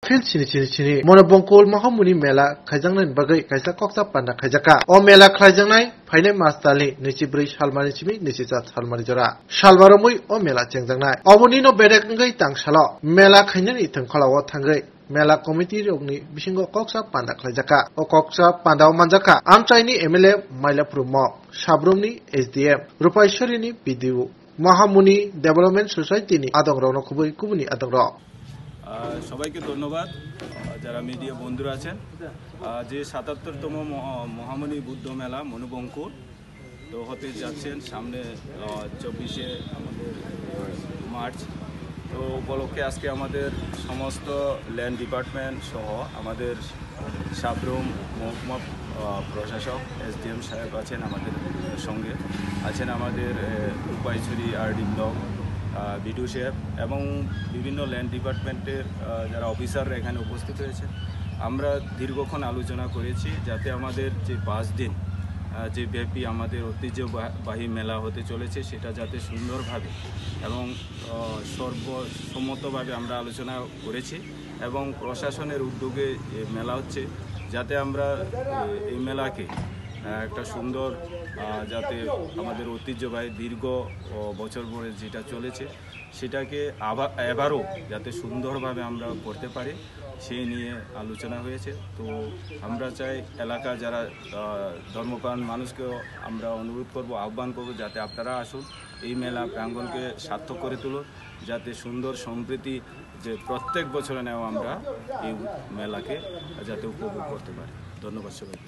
Fin chini Mono Bongkol Mahamuni Mela Kaijangan Bagai Kaisa Koksa Panda Kaijaka O Mela Kaijangai Paine Mastali Nichibri Shalmari Chimi Nisizat Shalmari Jora Shalvaromui O Mela Chengjangai Omunino Bedekangai Tang Shalo Mela Kainani Tangkalawa Tangai Mela Committee Rogni Bishingo Koksa Panda Kaijaka O Koksa Panda Manjaka Amchaini MLA Maila Prumo Shabrumni SDM Rupaisharini PDU Mahamuni Development Society ni Adongrono Kubuni Adonro সবাইকে ধন্যবাদ যারা media বন্ধুরা আছেন যে ৭৭তম মহামণি বুদ্ধ মেলা মনোবঙ্কুর তো হতে যাচ্ছেন সামনে ২৪শে আমাদের মার্চ তো উপলক্ষে আজকে আমাদের সমস্ত ল্যান্ড ডিপার্টমেন্ট সহ আমাদের সাবরুম মহকুমা প্রশাসক এসডিএম সাহেব আছেন আমাদের সঙ্গে আছেন আমাদের রূপাইছড়ি আরডি ব্লক বিডিও সাহেব এবং বিভিন্ন ল্যান্ড ডিপার্টমেন্টের যারা অফিসাররা এখানে উপস্থিত হয়েছে আমরা দীর্ঘক্ষণ আলোচনা করেছি যাতে আমাদের যে 5 দিন যে ব্যাপী আমাদের ঐতিহ্যবাহী মেলা হতে চলেছে সেটা যাতে সুন্দরভাবে এবং সর্বসম্মতভাবে আমরা আলোচনা করেছি এবং প্রশাসনের উদ্যোগে মেলা হচ্ছে যাতে আমরা এই মেলাকে একটা সুন্দর যাতে আমাদের ঐতিহ্যবাহী দীর্ঘ বছর ধরে যেটা চলেছে সেটাকে এবারও যাতে সুন্দরভাবে আমরা করতে পারি সেই নিয়ে আলোচনা হয়েছে তো আমরা চাই এলাকা যারা ধর্মপ্রাণ মানুষকেও আমরা অনুরোধ করব আহ্বান করব যাতে আপনারা আসুন এই মেলা প্রাঙ্গণকে সার্থক করে তুলুন যাতে সুন্দর সম্প্রীতি যে প্রত্যেক বছরে নেওয়া আমরা এই মেলাকে যাতে উপভোগ করতে পারি ধন্যবাদ সবাই